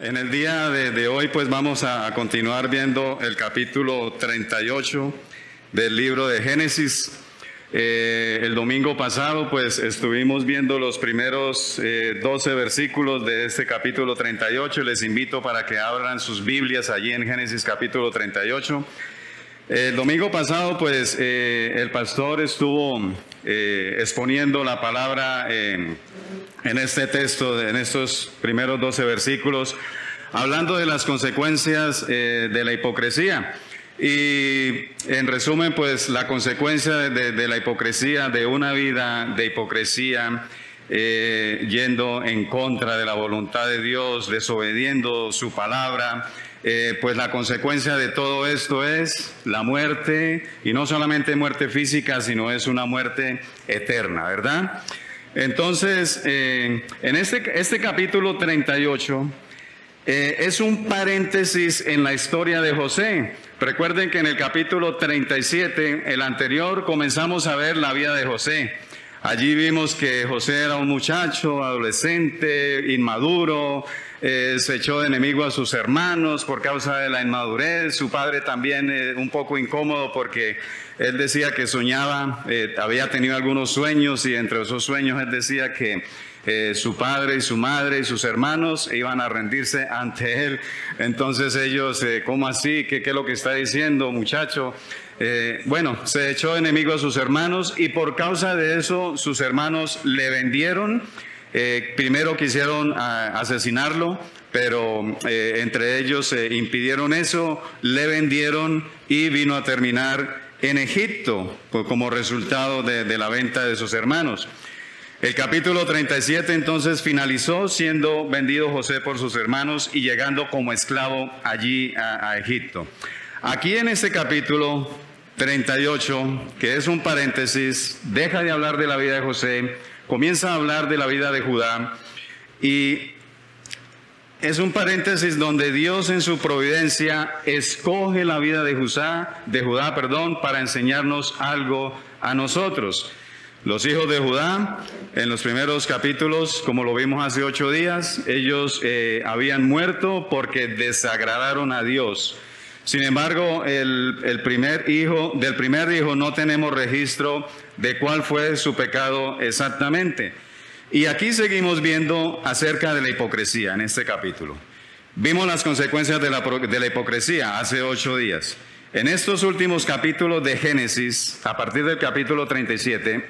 En el día de hoy pues vamos a continuar viendo el capítulo 38 del libro de Génesis. El domingo pasado pues estuvimos viendo los primeros 12 versículos de este capítulo 38. Les invito para que abran sus Biblias allí en Génesis capítulo 38. El domingo pasado pues el pastor estuvo exponiendo la palabra en este texto, en estos primeros 12 versículos, hablando de las consecuencias de la hipocresía. Y en resumen, pues la consecuencia de la hipocresía, de una vida de hipocresía, yendo en contra de la voluntad de Dios, desobediendo su palabra, pues la consecuencia de todo esto es la muerte, y no solamente muerte física, sino es una muerte eterna, ¿verdad? Entonces, en este capítulo 38 es un paréntesis en la historia de José. Recuerden que en el capítulo 37, el anterior, comenzamos a ver la vida de José. Allí vimos que José era un muchacho, adolescente, inmaduro, se echó de enemigo a sus hermanos por causa de la inmadurez. Su padre también un poco incómodo porque él decía que soñaba, había tenido algunos sueños, y entre esos sueños él decía que su padre y su madre y sus hermanos iban a rendirse ante él. Entonces ellos, ¿cómo así? ¿Qué es lo que está diciendo, muchacho? Bueno, se echó de enemigo a sus hermanos, y por causa de eso sus hermanos le vendieron. Primero quisieron asesinarlo, pero entre ellos impidieron eso, le vendieron y vino a terminar en Egipto como resultado de la venta de sus hermanos. El capítulo 37 entonces finalizó siendo vendido José por sus hermanos y llegando como esclavo allí a Egipto. Aquí en este capítulo 38, que es un paréntesis, deja de hablar de la vida de José, comienza a hablar de la vida de Judá, y es un paréntesis donde Dios en su providencia escoge la vida de Judá, para enseñarnos algo a nosotros. Los hijos de Judá, en los primeros capítulos, como lo vimos hace 8 días, ellos habían muerto porque desagradaron a Dios. Sin embargo, del primer hijo no tenemos registro de cuál fue su pecado exactamente. Y aquí seguimos viendo acerca de la hipocresía en este capítulo. Vimos las consecuencias de la hipocresía hace 8 días. En estos últimos capítulos de Génesis, a partir del capítulo 37,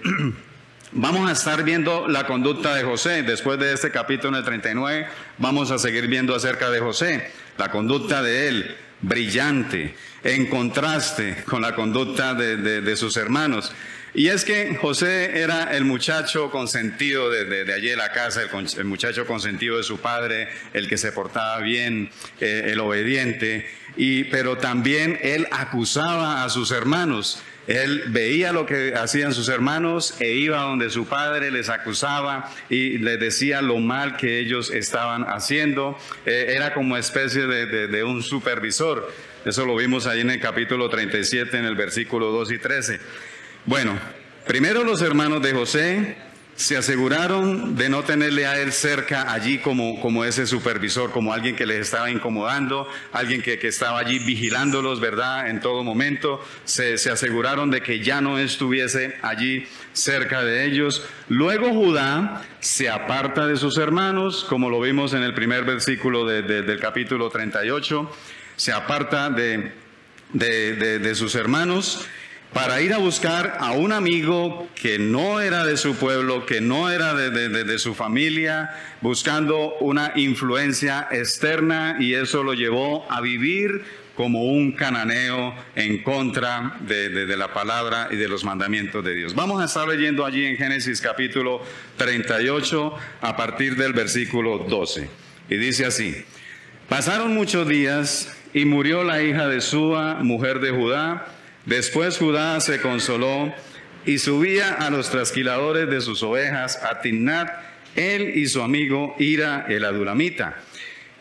vamos a estar viendo la conducta de José. Después de este capítulo, en el 39, vamos a seguir viendo acerca de José, la conducta de él, brillante, en contraste con la conducta de sus hermanos. Y es que José era el muchacho consentido de allí de la casa, el muchacho consentido de su padre, el que se portaba bien, el obediente, pero también él acusaba a sus hermanos. Él veía lo que hacían sus hermanos e iba donde su padre, les acusaba y les decía lo mal que ellos estaban haciendo. Era como especie de un supervisor. Eso lo vimos ahí en el capítulo 37, en el versículo 2 y 13. Bueno, primero los hermanos de José se aseguraron de no tenerle a él cerca allí como ese supervisor, como alguien que les estaba incomodando, alguien que estaba allí vigilándolos, ¿verdad? En todo momento. Se aseguraron de que ya no estuviese allí cerca de ellos. Luego Judá se aparta de sus hermanos, como lo vimos en el primer versículo del capítulo 38. Se aparta de sus hermanos para ir a buscar a un amigo que no era de su pueblo, que no era de su familia, buscando una influencia externa, y eso lo llevó a vivir como un cananeo en contra de la palabra y de los mandamientos de Dios. Vamos a estar leyendo allí en Génesis capítulo 38 a partir del versículo 12. Y dice así: pasaron muchos días y murió la hija de Súa, mujer de Judá. Después Judá se consoló y subía a los trasquiladores de sus ovejas a Timnat, él y su amigo Hira el adulamita.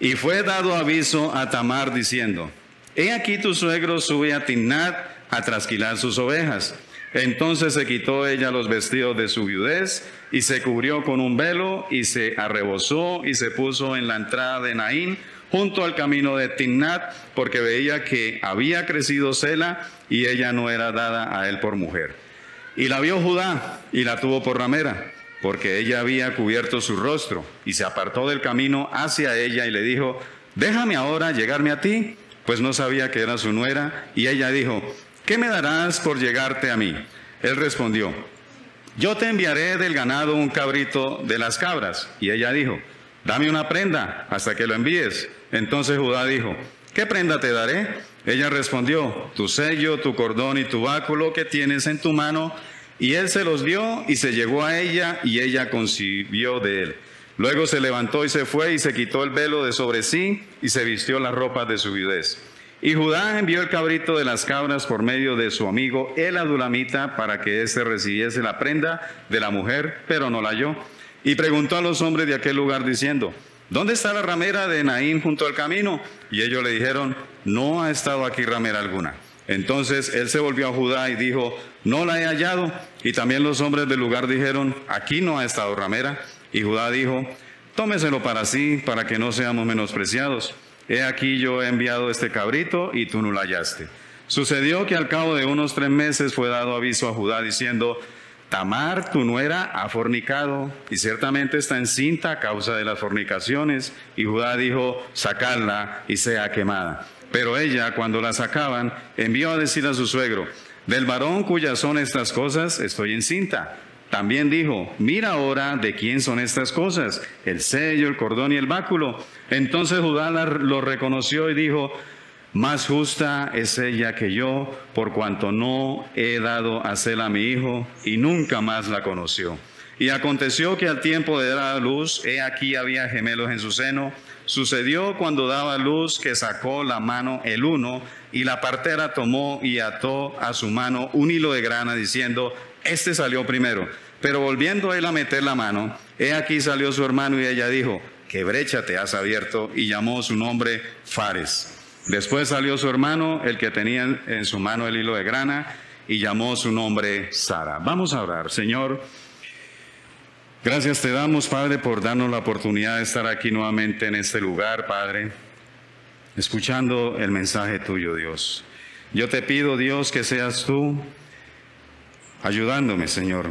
Y fue dado aviso a Tamar diciendo: he aquí tu suegro sube a Timnat a trasquilar sus ovejas. Entonces se quitó ella los vestidos de su viudez y se cubrió con un velo y se arrebozó y se puso en la entrada de Naín junto al camino de Timnat, porque veía que había crecido Sela y ella no era dada a él por mujer. Y la vio Judá y la tuvo por ramera, porque ella había cubierto su rostro, y se apartó del camino hacia ella y le dijo: déjame ahora llegarme a ti, pues no sabía que era su nuera. Y ella dijo: ¿qué me darás por llegarte a mí? Él respondió: yo te enviaré del ganado un cabrito de las cabras. Y ella dijo: dame una prenda hasta que lo envíes. Entonces Judá dijo: ¿qué prenda te daré? Ella respondió: tu sello, tu cordón y tu báculo que tienes en tu mano. Y él se los dio y se llegó a ella, y ella concibió de él. Luego se levantó y se fue y se quitó el velo de sobre sí y se vistió las ropas de su viudez. Y Judá envió el cabrito de las cabras por medio de su amigo el adulamita para que éste recibiese la prenda de la mujer, pero no la halló. Y preguntó a los hombres de aquel lugar diciendo: ¿dónde está la ramera de Naín junto al camino? Y ellos le dijeron: no ha estado aquí ramera alguna. Entonces él se volvió a Judá y dijo: no la he hallado. Y también los hombres del lugar dijeron: aquí no ha estado ramera. Y Judá dijo: tómeselo para sí, para que no seamos menospreciados. He aquí yo he enviado este cabrito y tú no la hallaste. Sucedió que al cabo de unos 3 meses fue dado aviso a Judá diciendo: Tamar, tu nuera, ha fornicado, y ciertamente está encinta a causa de las fornicaciones. Y Judá dijo: sacadla y sea quemada. Pero ella, cuando la sacaban, envió a decir a su suegro: del varón cuyas son estas cosas, estoy encinta. También dijo: mira ahora de quién son estas cosas, el sello, el cordón y el báculo. Entonces Judá lo reconoció y dijo: más justa es ella que yo, por cuanto no he dado a Sela a mi hijo, y nunca más la conoció. Y aconteció que al tiempo de dar a luz, he aquí había gemelos en su seno. Sucedió cuando daba luz que sacó la mano el uno, y la partera tomó y ató a su mano un hilo de grana, diciendo: este salió primero. Pero volviendo él a meter la mano, he aquí salió su hermano, y ella dijo: ¿qué brecha te has abierto? Y llamó su nombre Fares. Después salió su hermano, el que tenía en su mano el hilo de grana, y llamó su nombre Sara. Vamos a orar. Señor, gracias te damos, Padre, por darnos la oportunidad de estar aquí nuevamente en este lugar, Padre, escuchando el mensaje tuyo, Dios. Yo te pido, Dios, que seas tú ayudándome, Señor,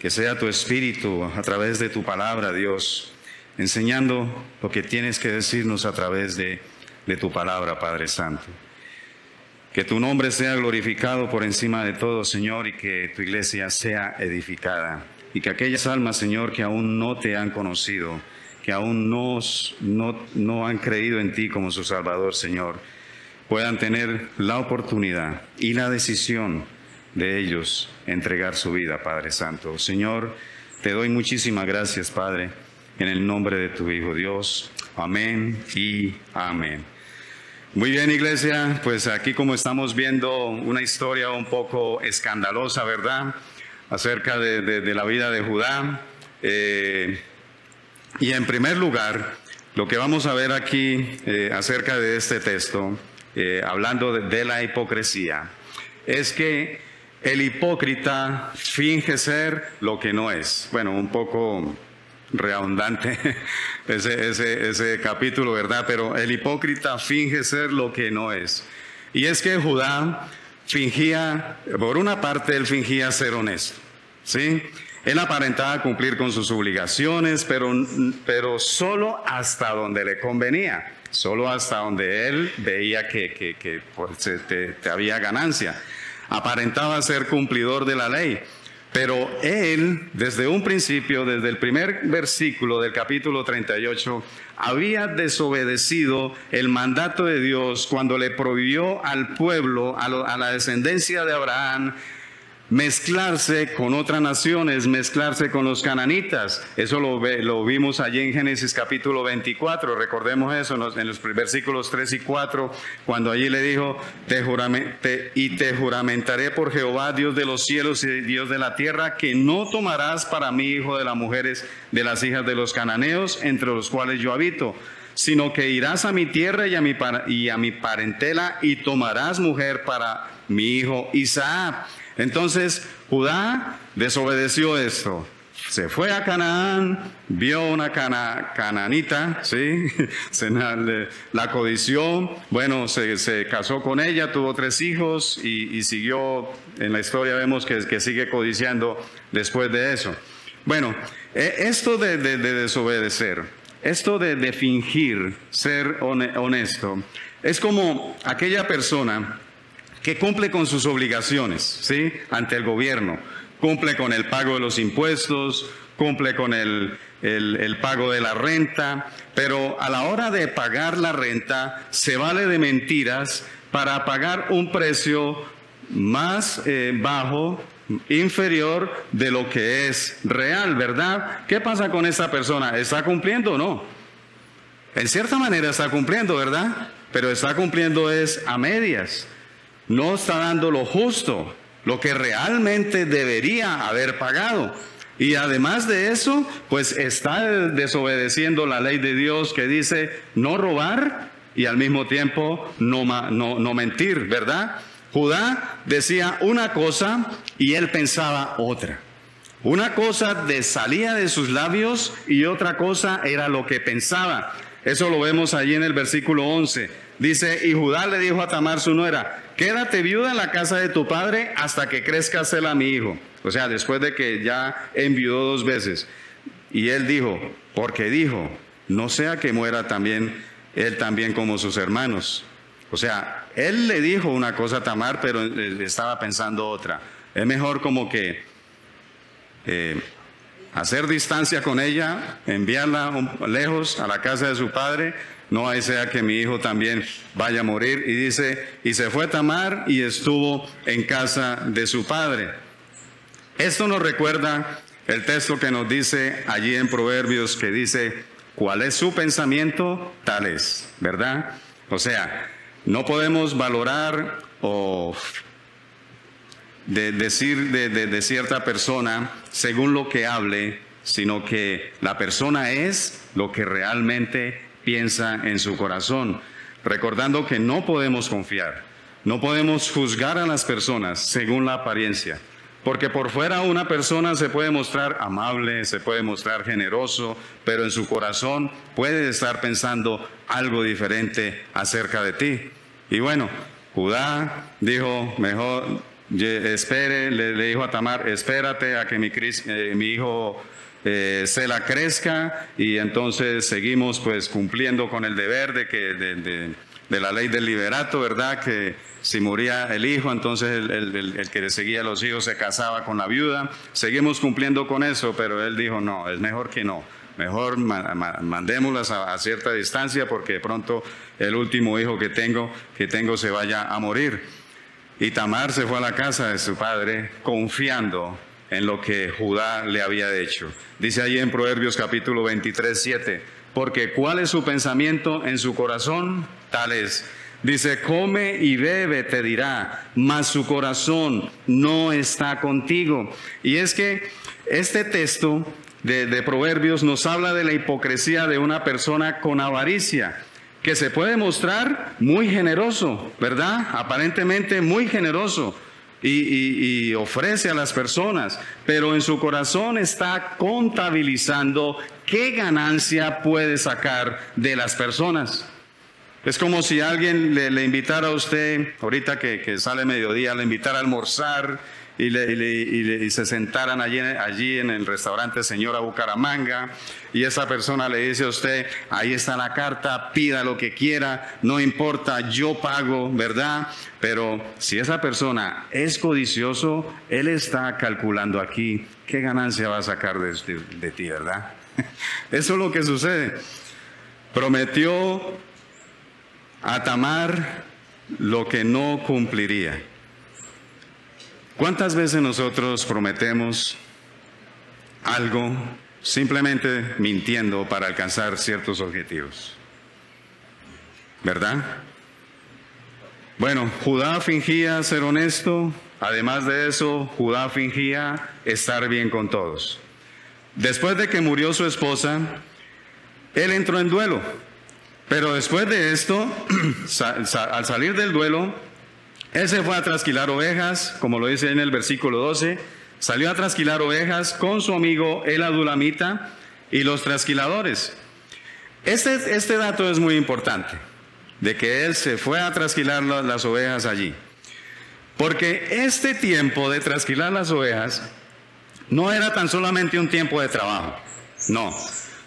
que sea tu Espíritu a través de tu palabra, Dios, enseñando lo que tienes que decirnos a través de tu palabra, Padre Santo. Que tu nombre sea glorificado por encima de todo, Señor, y que tu iglesia sea edificada. Y que aquellas almas, Señor, que aún no te han conocido, que aún no han creído en ti como su Salvador, Señor, puedan tener la oportunidad y la decisión de ellos entregar su vida, Padre Santo. Señor, te doy muchísimas gracias, Padre, en el nombre de tu Hijo Dios. Amén y amén. Muy bien, iglesia, pues aquí como estamos viendo una historia un poco escandalosa, ¿verdad?, acerca de la vida de Judá. Y en primer lugar, lo que vamos a ver aquí acerca de este texto, hablando de la hipocresía, es que el hipócrita finge ser lo que no es. Bueno, un poco redundante ese capítulo, ¿verdad? Pero el hipócrita finge ser lo que no es. Y es que Judá fingía, por una parte, él fingía ser honesto, ¿sí? Él aparentaba cumplir con sus obligaciones, pero solo hasta donde le convenía, solo hasta donde él veía que pues, te había ganancia. Aparentaba ser cumplidor de la ley. Pero él, desde un principio, desde el primer versículo del capítulo 38, había desobedecido el mandato de Dios cuando le prohibió al pueblo, a la descendencia de Abraham, mezclarse con otras naciones, mezclarse con los cananitas. Eso lo vimos allí en Génesis capítulo 24, recordemos eso en los versículos 3 y 4, cuando allí le dijo: te juramentaré por Jehová, Dios de los cielos y Dios de la tierra, que no tomarás para mí hijo de las mujeres de las hijas de los cananeos, entre los cuales yo habito, sino que irás a mi tierra y a mi parentela y tomarás mujer para mi hijo Isaac. Entonces Judá desobedeció esto. Se fue a Canaán, vio una cananita, ¿sí? La codició, bueno, se casó con ella, tuvo 3 hijos y siguió, en la historia vemos que sigue codiciando después de eso. Bueno, esto de desobedecer, esto de fingir ser honesto, es como aquella persona que cumple con sus obligaciones, ¿sí? Ante el gobierno. Cumple con el pago de los impuestos, cumple con el pago de la renta, pero a la hora de pagar la renta se vale de mentiras para pagar un precio más bajo, inferior de lo que es real, ¿verdad? ¿Qué pasa con esa persona? ¿Está cumpliendo o no? En cierta manera está cumpliendo, ¿verdad? Pero está cumpliendo es a medias. No está dando lo justo, lo que realmente debería haber pagado. Y además de eso, pues está desobedeciendo la ley de Dios que dice no robar y al mismo tiempo no mentir, ¿verdad? Judá decía una cosa y él pensaba otra. Una cosa salía de sus labios y otra cosa era lo que pensaba. Eso lo vemos allí en el versículo 11. Dice, y Judá le dijo a Tamar su nuera, quédate viuda en la casa de tu padre hasta que crezca Sela mi hijo. O sea, después de que ya enviudó 2 veces. Y él dijo, porque dijo, no sea que muera también él también como sus hermanos. O sea, él le dijo una cosa a Tamar, pero estaba pensando otra. Es mejor como que hacer distancia con ella, enviarla lejos a la casa de su padre. No hay sea que mi hijo también vaya a morir. Y dice, y se fue Tamar y estuvo en casa de su padre. Esto nos recuerda el texto que nos dice allí en Proverbios, que dice, ¿cuál es su pensamiento? Tal es, ¿verdad? O sea, no podemos valorar o decir de cierta persona según lo que hable, sino que la persona es lo que realmente piensa en su corazón, recordando que no podemos confiar, no podemos juzgar a las personas según la apariencia, porque por fuera una persona se puede mostrar amable, se puede mostrar generoso, pero en su corazón puede estar pensando algo diferente acerca de ti. Y bueno, Judá dijo, mejor espere, le dijo a Tamar, espérate a que mi hijo Sela crezca, y entonces seguimos pues cumpliendo con el deber de la ley del liberato, ¿verdad? Que si moría el hijo, entonces el que le seguía a los hijos se casaba con la viuda. Seguimos cumpliendo con eso, pero él dijo, no, es mejor que no. Mejor mandémoslas a cierta distancia, porque de pronto el último hijo que tengo se vaya a morir. Y Tamar se fue a la casa de su padre confiando en lo que Judá le había hecho. Dice allí en Proverbios capítulo 23, 7, porque ¿cuál es su pensamiento en su corazón? Tal es. Dice, come y bebe, te dirá, mas su corazón no está contigo. Y es que este texto de Proverbios nos habla de la hipocresía de una persona con avaricia, que se puede mostrar muy generoso, ¿verdad? Aparentemente muy generoso. Y ofrece a las personas, pero en su corazón está contabilizando qué ganancia puede sacar de las personas. Es como si alguien le invitara a usted, ahorita que sale mediodía, le invitara a almorzar y se sentaran allí en el restaurante Señora Bucaramanga, y esa persona le dice a usted, ahí está la carta, pida lo que quiera, no importa, yo pago, ¿verdad? Pero si esa persona es codicioso, él está calculando aquí qué ganancia va a sacar de ti, ¿verdad? Eso es lo que sucede. Prometió a Tamar lo que no cumpliría. ¿Cuántas veces nosotros prometemos algo simplemente mintiendo para alcanzar ciertos objetivos? ¿Verdad? Bueno, Judá fingía ser honesto. Además de eso, Judá fingía estar bien con todos. Después de que murió su esposa, él entró en duelo. Pero después de esto, al salir del duelo, Él se fue a trasquilar ovejas, como lo dice en el versículo 12, salió a trasquilar ovejas con su amigo el adulamita y los trasquiladores. Este dato es muy importante, de que él se fue a trasquilar las ovejas allí. Porque este tiempo de trasquilar las ovejas no era tan solamente un tiempo de trabajo, no,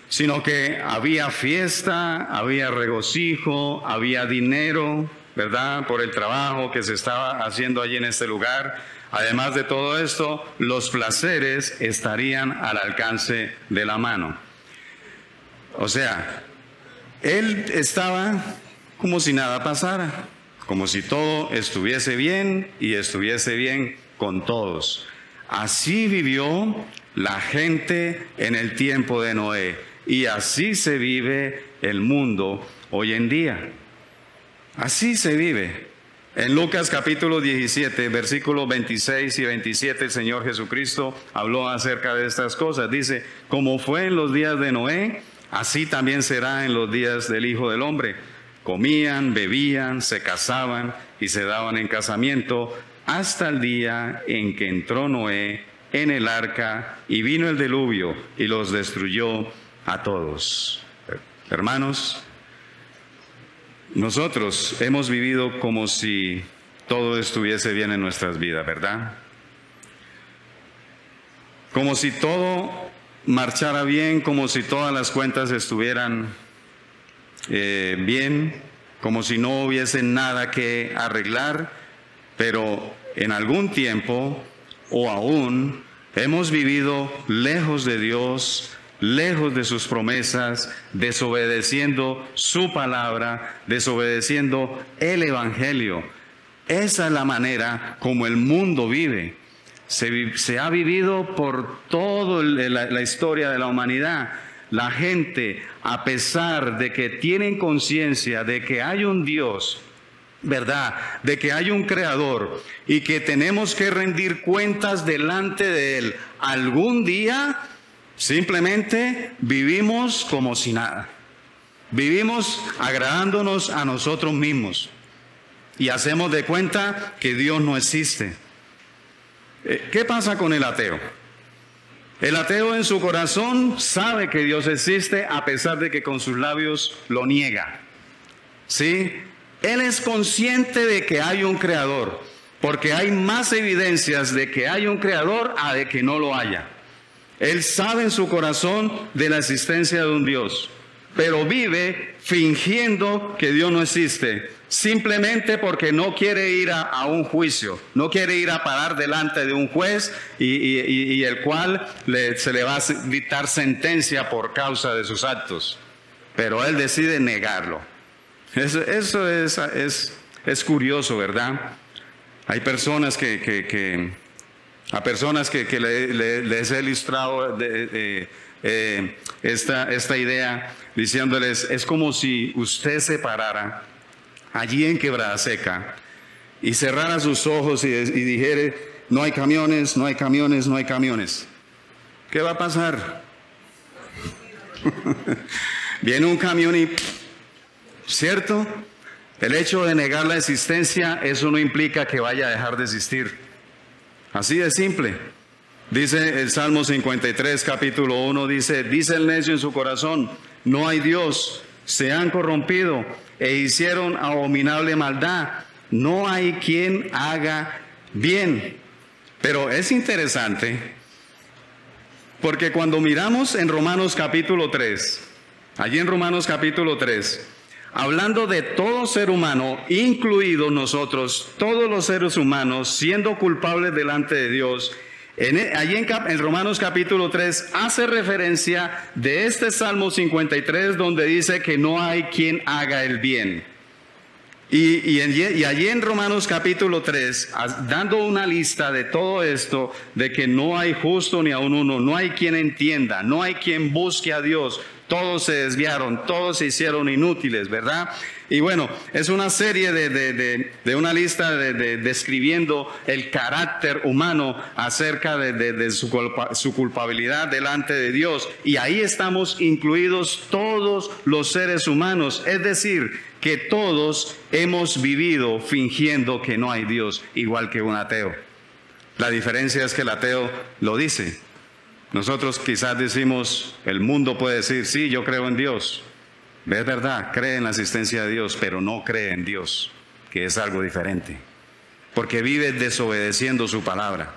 sino que había fiesta, había regocijo, había dinero, ¿verdad? Por el trabajo que se estaba haciendo allí en este lugar. Además de todo esto, los placeres estarían al alcance de la mano. O sea, él estaba como si nada pasara, como si todo estuviese bien y estuviese bien con todos. Así vivió la gente en el tiempo de Noé y así se vive el mundo hoy en día. Así se vive. En Lucas capítulo 17, versículos 26 y 27, el Señor Jesucristo habló acerca de estas cosas. Dice, como fue en los días de Noé, así también será en los días del Hijo del Hombre. Comían, bebían, se casaban y se daban en casamiento hasta el día en que entró Noé en el arca y vino el diluvio y los destruyó a todos. Hermanos, nosotros hemos vivido como si todo estuviese bien en nuestras vidas, ¿verdad? Como si todo marchara bien, como si todas las cuentas estuvieran bien, como si no hubiese nada que arreglar, pero en algún tiempo o aún hemos vivido lejos de Dios, lejos de sus promesas, desobedeciendo su palabra, desobedeciendo el Evangelio. Esa es la manera como el mundo vive. Se ha vivido por toda la historia de la humanidad. La gente, a pesar de que tienen conciencia de que hay un Dios, ¿verdad?, de que hay un Creador y que tenemos que rendir cuentas delante de Él algún día, simplemente vivimos como si nada. Vivimos agradándonos a nosotros mismos y hacemos de cuenta que Dios no existe. ¿Qué pasa con el ateo? El ateo en su corazón sabe que Dios existe a pesar de que con sus labios lo niega. ¿Sí? Él es consciente de que hay un creador, porque hay más evidencias de que hay un creador a de que no lo haya. Él sabe en su corazón de la existencia de un Dios, pero vive fingiendo que Dios no existe, simplemente porque no quiere ir a un juicio, no quiere ir a parar delante de un juez y el cual se le va a dictar sentencia por causa de sus actos. Pero él decide negarlo. Eso es curioso, ¿verdad? Hay personas que les he ilustrado esta idea diciéndoles, es como si usted se parara allí en Quebrada Seca y cerrara sus ojos y dijere, no hay camiones, no hay camiones, no hay camiones. ¿Qué va a pasar? Viene un camión y... ¿cierto? El hecho de negar la existencia, eso no implica que vaya a dejar de existir. Así de simple. Dice el Salmo 53, capítulo 1, dice el necio en su corazón, no hay Dios, se han corrompido e hicieron abominable maldad, no hay quien haga bien. Pero es interesante, porque cuando miramos en Romanos capítulo 3, allí en Romanos capítulo 3, hablando de todo ser humano, incluidos nosotros, todos los seres humanos, siendo culpables delante de Dios, allí en Romanos capítulo 3 hace referencia de este Salmo 53 donde dice que no hay quien haga el bien. Y allí en Romanos capítulo 3, dando una lista de todo esto, de que no hay justo ni aun uno, no hay quien entienda, no hay quien busque a Dios, todos se desviaron, todos se hicieron inútiles, ¿verdad? Y bueno, es una serie de una lista describiendo el carácter humano acerca de su culpabilidad delante de Dios. Y ahí estamos incluidos todos los seres humanos, es decir, que todos hemos vivido fingiendo que no hay Dios, igual que un ateo. La diferencia es que el ateo lo dice. Nosotros quizás decimos, el mundo puede decir, sí, yo creo en Dios. Es verdad, cree en la existencia de Dios, pero no cree en Dios, que es algo diferente, porque vive desobedeciendo su palabra.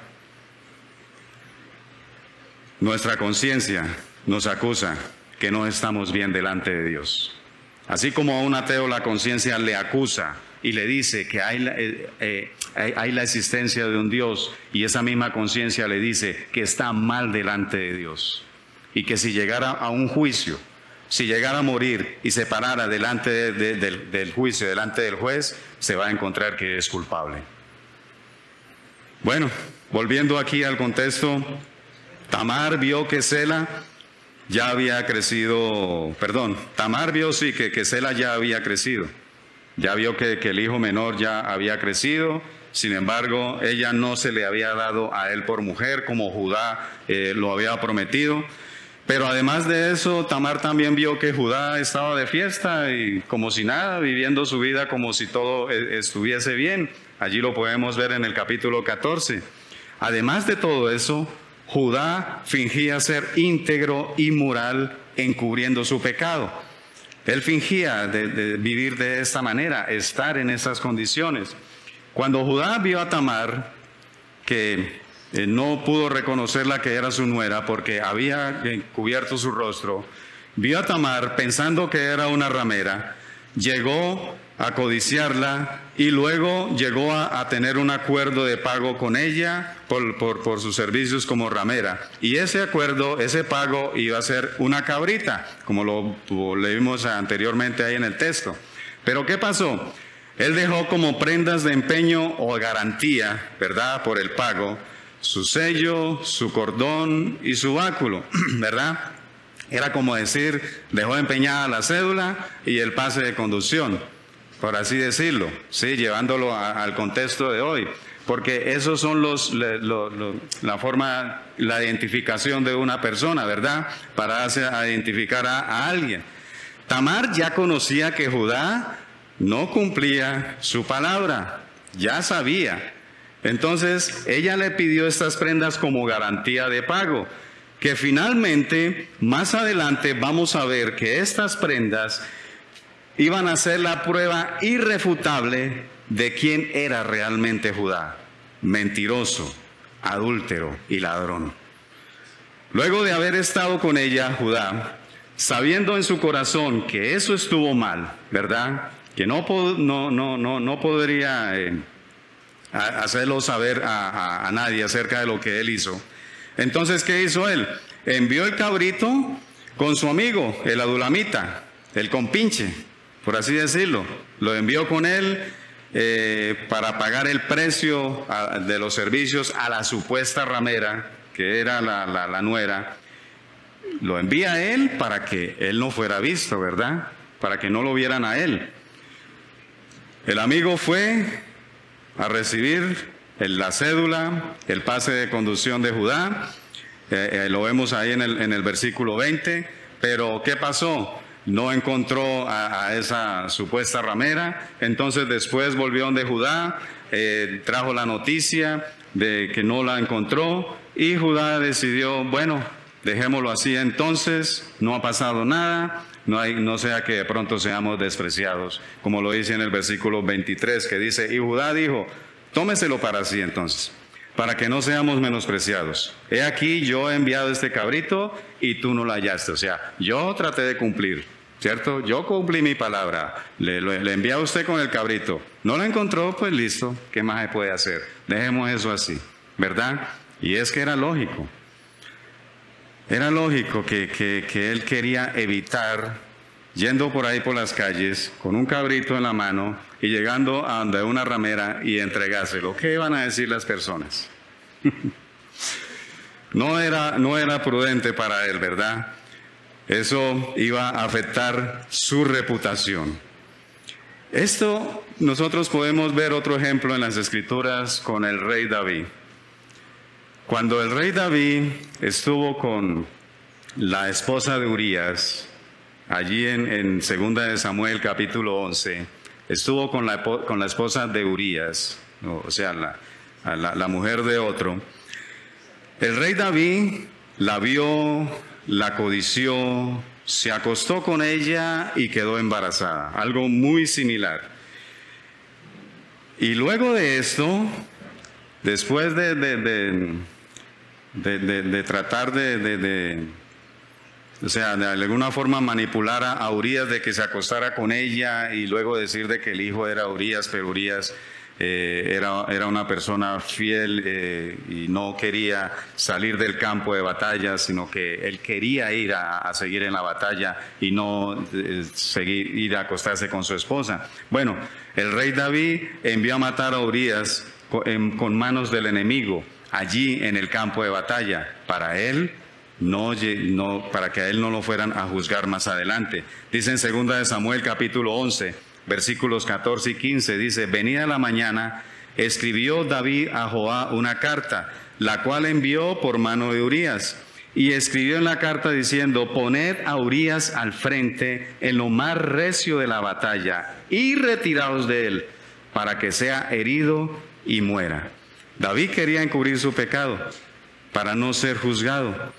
Nuestra conciencia nos acusa que no estamos bien delante de Dios. Así como a un ateo la conciencia le acusa y le dice que hay la existencia de un Dios, y esa misma conciencia le dice que está mal delante de Dios, y que si llegara a un juicio, si llegara a morir y se parara delante del juicio, delante del juez, se va a encontrar que es culpable. Bueno, volviendo aquí al contexto, Tamar vio que Sela ya había crecido, Tamar vio sí que Sela ya había crecido. Ya vio que el hijo menor ya había crecido, sin embargo, ella no se le había dado a él por mujer como Judá lo había prometido. Pero además de eso, Tamar también vio que Judá estaba de fiesta y como si nada, viviendo su vida como si todo estuviese bien. Allí lo podemos ver en el capítulo 14. Además de todo eso, Judá fingía ser íntegro y moral encubriendo su pecado. Él fingía de vivir de esta manera, estar en esas condiciones. Cuando Judá vio a Tamar, que no pudo reconocerla que era su nuera porque había cubierto su rostro, vio a Tamar pensando que era una ramera, llegó a codiciarla y luego llegó a tener un acuerdo de pago con ella por sus servicios como ramera. Y ese acuerdo, ese pago iba a ser una cabrita, como lo leímos anteriormente ahí en el texto. Pero ¿qué pasó? Él dejó como prendas de empeño o garantía, ¿verdad?, por el pago, su sello, su cordón y su báculo, ¿verdad? Era como decir, dejó empeñada la cédula y el pase de conducción, por así decirlo, sí, llevándolo al contexto de hoy, porque esos son la identificación de una persona, ¿verdad? Para identificar a alguien. Tamar ya conocía que Judá no cumplía su palabra, ya sabía. Entonces, ella le pidió estas prendas como garantía de pago, que finalmente, más adelante, vamos a ver que estas prendas iban a ser la prueba irrefutable de quién era realmente Judá: mentiroso, adúltero y ladrón. Luego de haber estado con ella, Judá, sabiendo en su corazón que eso estuvo mal, ¿verdad?, que no podría hacerlo saber a nadie acerca de lo que él hizo. Entonces, ¿qué hizo él? Envió el cabrito con su amigo, el adulamita, el compinche, por así decirlo. Lo envió con él para pagar el precio de los servicios a la supuesta ramera, que era la nuera. Lo envía a él para que él no fuera visto, ¿verdad? Para que no lo vieran a él. El amigo fue a recibir la cédula, el pase de conducción de Judá, lo vemos ahí en el versículo 20, pero ¿qué pasó? No encontró a esa supuesta ramera. Entonces después volvió donde Judá, trajo la noticia de que no la encontró, y Judá decidió, bueno, dejémoslo así entonces, no ha pasado nada, no sea que de pronto seamos despreciados, como lo dice en el versículo 23, que dice, y Judá dijo, tómeselo para sí entonces, para que no seamos menospreciados. He aquí, yo he enviado este cabrito y tú no lo hallaste. O sea, yo traté de cumplir, ¿cierto? Yo cumplí mi palabra, le envié a usted con el cabrito, no lo encontró, pues listo, ¿qué más se puede hacer? Dejemos eso así, ¿verdad? Y es que era lógico. Era lógico que él quería evitar, yendo por ahí por las calles, con un cabrito en la mano y llegando a donde una ramera y entregárselo. ¿Qué iban a decir las personas? No era prudente para él, ¿verdad? Eso iba a afectar su reputación. Esto nosotros podemos ver otro ejemplo en las Escrituras con el rey David. Cuando el rey David estuvo con la esposa de Urías, allí en 2 de Samuel capítulo 11, estuvo con la esposa de Urías, o sea, la mujer de otro. El rey David la vio, la codició, se acostó con ella y quedó embarazada, algo muy similar. Y luego de esto, después de tratar o sea, de alguna forma manipular a Urías de que se acostara con ella y luego decir de que el hijo era Urías, pero Urías era una persona fiel y no quería salir del campo de batalla, sino que él quería ir a seguir en la batalla y no ir a acostarse con su esposa. Bueno, el rey David envió a matar a Urías con manos del enemigo allí en el campo de batalla, para que a él no lo fueran a juzgar más adelante. Dice en 2 de Samuel capítulo 11, versículos 14 y 15, dice: venida la mañana, escribió David a Joab una carta, la cual envió por mano de Urías. Y escribió en la carta diciendo: poned a Urías al frente en lo más recio de la batalla y retiraos de él, para que sea herido y muera. David quería encubrir su pecado para no ser juzgado.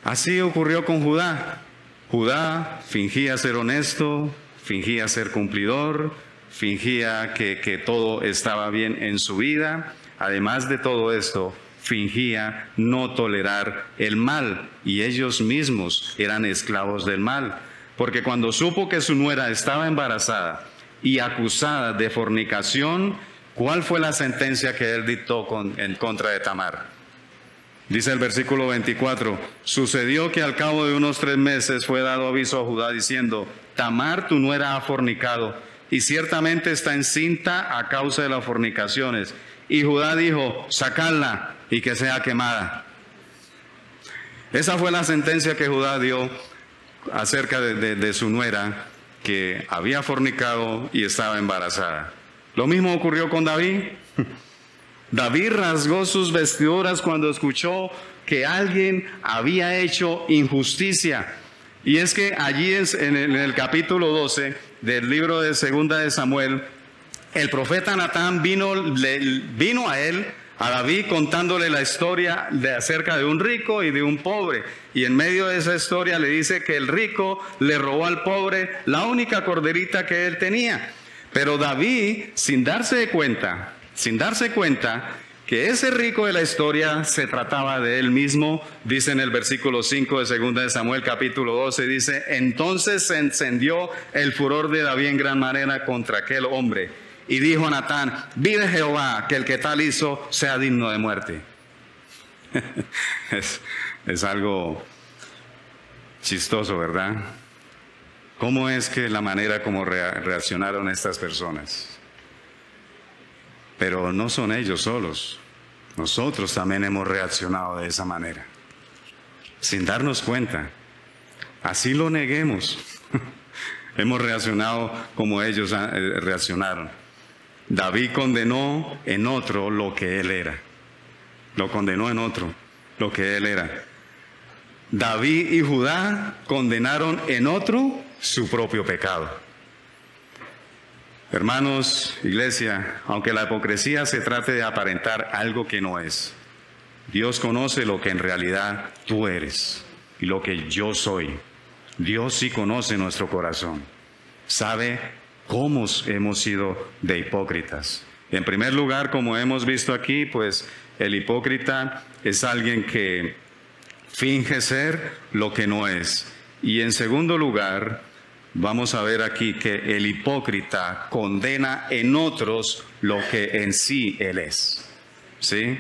Así ocurrió con Judá. Judá fingía ser honesto, fingía ser cumplidor, fingía que todo estaba bien en su vida. Además de todo esto, fingía no tolerar el mal, y ellos mismos eran esclavos del mal, porque cuando supo que su nuera estaba embarazada y acusada de fornicación, ¿cuál fue la sentencia que él dictó en contra de Tamar? Dice el versículo 24: sucedió que al cabo de unos 3 meses fue dado aviso a Judá diciendo: Tamar, tu nuera, ha fornicado, y ciertamente está encinta a causa de las fornicaciones. Y Judá dijo: sacadla y que sea quemada. Esa fue la sentencia que Judá dio acerca de su nuera, que había fornicado y estaba embarazada. Lo mismo ocurrió con David. David rasgó sus vestiduras cuando escuchó que alguien había hecho injusticia. Y es que allí en el capítulo 12 del libro de 2 de Samuel, el profeta Natán vino a él, a David, contándole la historia acerca de un rico y de un pobre. Y en medio de esa historia le dice que el rico le robó al pobre la única corderita que él tenía. Pero David, sin darse cuenta que ese rico de la historia se trataba de él mismo, dice en el versículo 5 de 2 de Samuel capítulo 12, dice: entonces se encendió el furor de David en gran manera contra aquel hombre, y dijo a Natán: vive Jehová, que el que tal hizo sea digno de muerte. Es algo chistoso, ¿verdad? ¿Cómo es que la manera como reaccionaron estas personas? Pero no son ellos solos. Nosotros también hemos reaccionado de esa manera, sin darnos cuenta. Así lo neguemos. Hemos reaccionado como ellos reaccionaron. David condenó en otro lo que él era. Lo condenó en otro lo que él era. David y Judá condenaron en otro su propio pecado. Hermanos, iglesia, aunque la hipocresía se trate de aparentar algo que no es, Dios conoce lo que en realidad tú eres y lo que yo soy. Dios sí conoce nuestro corazón, sabe cómo hemos sido de hipócritas. En primer lugar, como hemos visto aquí, pues el hipócrita es alguien que finge ser lo que no es. Y en segundo lugar, vamos a ver aquí que el hipócrita condena en otros lo que en sí él es. ¿Sí?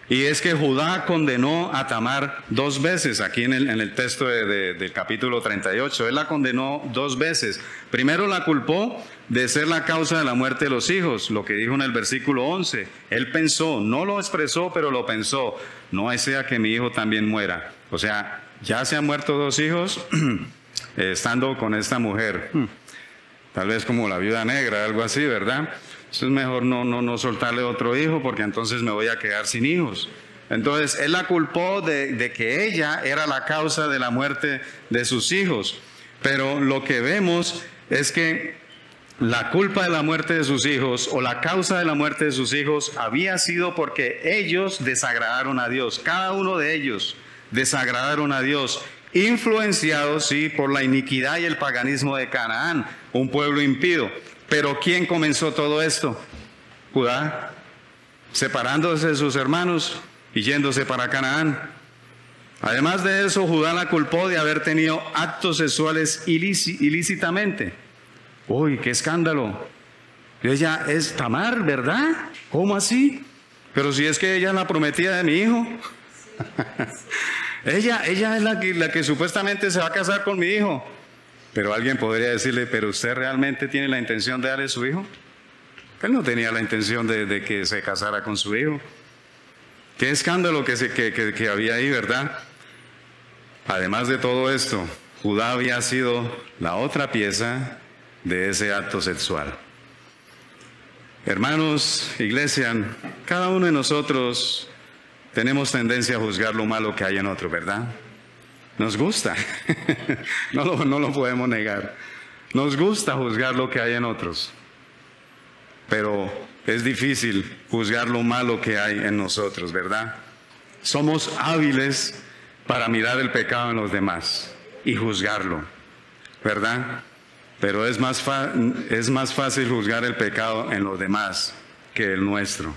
Y es que Judá condenó a Tamar 2 veces, aquí en el texto del capítulo 38. Él la condenó 2 veces. Primero la culpó de ser la causa de la muerte de los hijos, lo que dijo en el versículo 11. Él pensó, no lo expresó, pero lo pensó: no sea que mi hijo también muera. O sea, ya se han muerto 2 hijos estando con esta mujer. Tal vez como la viuda negra, algo así, ¿verdad? Entonces es mejor no soltarle otro hijo porque entonces me voy a quedar sin hijos. Entonces él la culpó de que ella era la causa de la muerte de sus hijos. Pero lo que vemos es que la culpa de la muerte de sus hijos o la causa de la muerte de sus hijos había sido porque ellos desagradaron a Dios. Cada uno de ellos desagradaron a Dios, influenciados, sí, por la iniquidad y el paganismo de Canaán, un pueblo impío. Pero ¿quién comenzó todo esto? Judá, separándose de sus hermanos y yéndose para Canaán. Además de eso, Judá la culpó de haber tenido actos sexuales ilícitamente. ¡Uy, qué escándalo! Ella es Tamar, ¿verdad? ¿Cómo así? Pero si es que ella es la prometida de mi hijo. ella es la que supuestamente se va a casar con mi hijo. Pero alguien podría decirle, ¿pero usted realmente tiene la intención de darle su hijo? Él no tenía la intención de que se casara con su hijo. Qué escándalo que había ahí, ¿verdad? Además de todo esto, Judá había sido la otra pieza de ese acto sexual. Hermanos, iglesia, cada uno de nosotros tenemos tendencia a juzgar lo malo que hay en otro, ¿verdad? Nos gusta, no lo podemos negar. Nos gusta juzgar lo que hay en otros, pero es difícil juzgar lo malo que hay en nosotros, ¿verdad? Somos hábiles para mirar el pecado en los demás y juzgarlo, ¿verdad? Pero es más fácil juzgar el pecado en los demás que el nuestro.